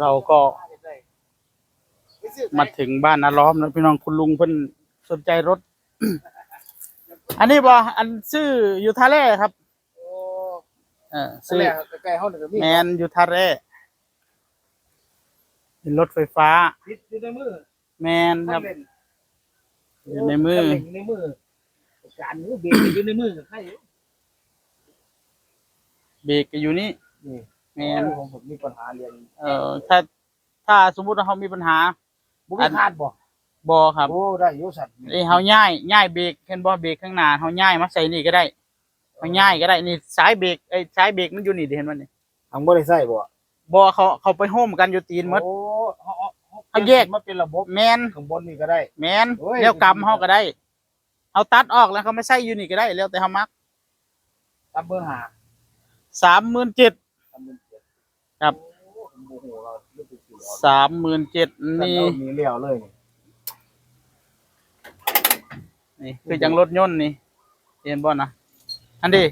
เราก็มาถึงบ้านนาล้อมแล้วพี่น้องคุณลุงเพิ่นสนใจรถ อันนี้บ่อันซื้ออยู่ท่าแร่ครับซื้อใกล้ๆเฮานี่ก็มีแมนอยู่ท่าแร่เป็นรถไฟฟ้าอยู่ในมือแมนครับอยู่ในมืออยู่ในมือการมือเบรกอยู่ในมือใครเบรกก็อยู่นี่แมนผมมีปัญหาเรียนถ้าสมมุติว่าเขามีปัญหาบ่มีคาดบ่ครับโอ้ได้อยู่สัตว์เฮาย้ายเบรกเห็นบ่เบรกข้างหน้าเฮาย้ายมาใส่นี่ก็ได้เฮาย้ายก็ได้นี่สายเบรกสายเบรกมันอยู่นี่เห็นบ่นี่บ่ได้ใช้บ่เขาไปโฮมกันอยู่ตีนหมดโอ้เฮาแยกมาเป็นระบบแม่นข้างบนนี่ก็ได้แม่นแล้วกำเฮาก็ได้เฮาตัดออกแล้วเขาไม่ใส่อยู่นี่ก็ได้แล้วแต่เฮามักตับเบอร์37,000ครับ37,000นี่มีเลี้ยวเลยนี่คือจังรถยนต์นี่เห็นบ่นะอันนี้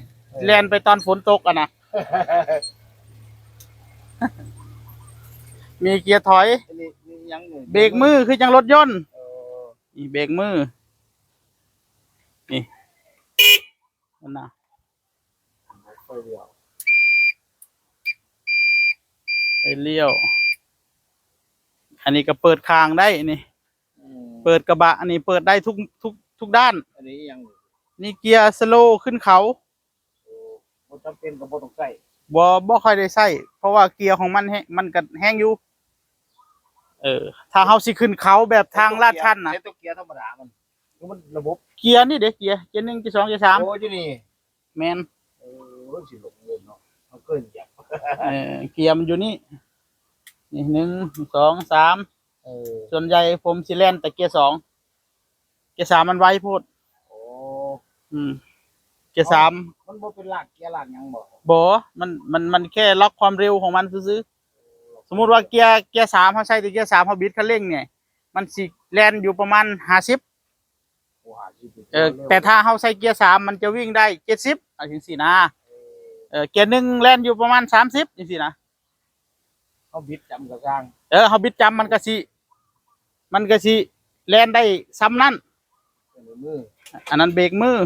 แล่นไปตอนฝนตกอ่ะนะ มีเกียร์ถอยเบรกมือคือจังรถยนต์นี่เบรกมือนี่นั่นนะไปเลี้ยวอันนี้ก็เปิดคางได้นี่เปิดกระบะอันนี้เปิดได้ทุกด้านอันนี้ยังนี่เกียร์สโลว์ขึ้นเขาบ่จำเป็นก็บ่ต้องใส่บ่ค่อยได้ใส่เพราะว่าเกียร์ของมันก็แห้งอยู่ถ้าเฮาสิขึ้นเขาแบบทางลาดชันน่ะใช้ตัวเกียร์ธรรมดามันระบบเกียร์นี่เด้เกียร์1เกียร์2เกียร์3โอ้อยู่นี่แม่นสิลงเงินเนาะเอาเกินเหยียบเกียร์มันอยู่นี่นี่1 2 3ส่วนใหญ่ผมสิแล่นแต่เกียร์2เกียร์3มันไวโพดโอ้เกียร์3มันบ่เป็นลากเกียร์ลากหยังบ่มันแค่ล็อกความเร็วของมันซื่อๆสมมุติว่าเกียร์3เฮาใช้แต่เกียร์3เฮาบิดคันเร่งเนี่ยมันสิแล่นอยู่ประมาณ50แต่ถ้าเฮาใช้เกียร์3มันจะวิ่งได้70จังซี่นะเกียร์1แล่นอยู่ประมาณ30จังซี่นะเฮาบิดจำก็สร้างเฮาบิดจำมันก็สิแล่นได้ซ้ำนั้นอันนั้นเบรกมือ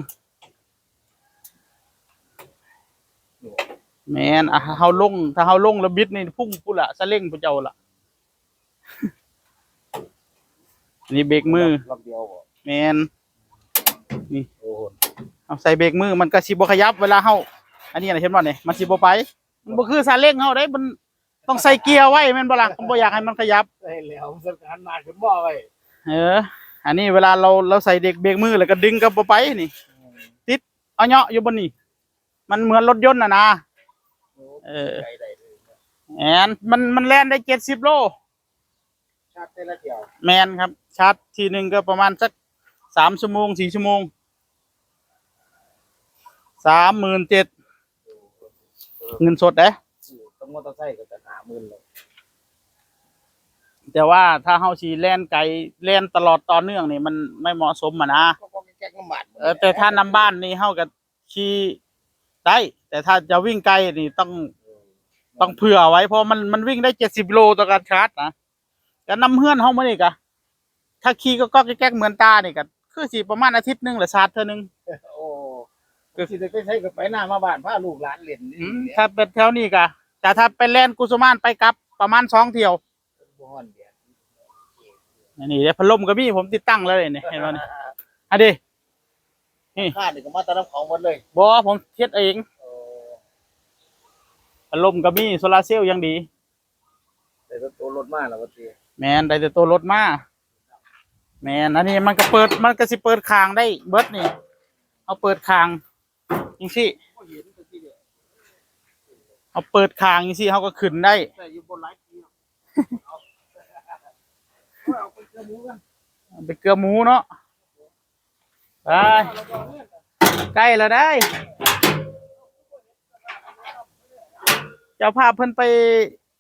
แม่นถ้าเฮาลงแล้วบิดนี่พุ่งพุ่นล่ะซะเร่งพุ่นเจ้าล่ะนี่เบรกมือรอบเดียวบ่แม่นนี่โอ้เอาใส่เบรกมือมันก็สิบ่ขยับเวลาเฮาอันนี้น่ะเห็นบ่นี่มันสิบ่ไปมันบ่คือซาเล้งเฮาได้มันต้องใส่เกียร์ไว้แม่นบ่ล่ะผมบ่อยากให้มันขยับได้แล้วสำคัญมากขึ้นบ่ไว้อันนี้เวลาเราใส่เบรกมือแล้วก็ดึงก็บ่ไปนี่ติดเอาเหาะอยู่บนนี่มันเหมือนรถยนต์น่ะนะมันแล่นได้70 โลชาร์จได้ละเดียวแม่นครับชาร์จทีนึงก็ประมาณสัก3 ชั่วโมง 4 ชั่วโมง37,000เงินสดต้องมอเตอร์ไซค์ก็จะ50,000เลยแต่ว่าถ้าเฮาสิแล่นไกลแล่นตลอดต่อเนื่องนี่มันไม่เหมาะสมอ่ะนะแต่ถ้านำบ้านนี่เฮาก็ขี่ได้แต่ถ้าจะวิ่งไกลนี่ต้องเผื่อไว้เพราะมันวิ่งได้70 โลต่อการชาร์จนะก็นำเฮือนเฮามานี่ก็ถ้าขี่ก็ก๊อกแก๊กเหมือนตานี่ก็คือสิประมาณอาทิตย์นึงละชาร์จเทื่อนึงโอ้ก็สิได้ไปใช้ก็ไปหน้ามาบ้านพาลูกหลานเล่นถ้าเป็นแถวนี้ก็แต่ถ้าไปแล่นกุสุมานไปกลับประมาณ2 เที่ยวนี่เด้พัดลมก็มีผมติดตั้งแล้วนี่เห็นบ่นี่อันนี้นี่ค่านี่ก็มาแต่น้ำของหมดเลยบ่ผมเฮ็ดเองพัดลมก็มีโซลาร์เซลล์ยังดีได้ตัวรถมาแล้วว่าติแม่นได้แต่ตัวรถมาแม่นอันนี้มันก็สิเปิดคางได้เบิดนี่เอาเปิดคางจังซี่เอาเปิดคางจังซี่เฮาก็ขึ้นได้ไปเกลือหมูเนาะไปใกล้แล้วได้เจ้าภาพเพิ่นไป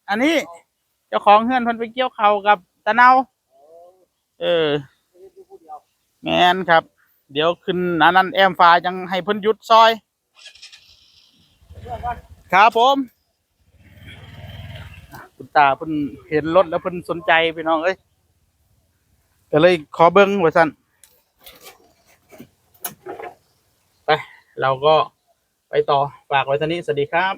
อันนี้เจ้าของเฮือนเพิ่นไปเกี่ยวข้าวกับตะเนาแม่นครับเดี๋ยวขึ้นอันนั้นแอมฟ้าจังให้เพิ่นหยุดซอยครับผมคุณ ตาเพิ่นเห็นรถแล้วเพิ่นสนใจพี่น้องเอ้ยก็เลยขอเบิ่งว่าซั่นไปเราก็ไปต่อฝากไว้เท่านี้สวัสดีครับ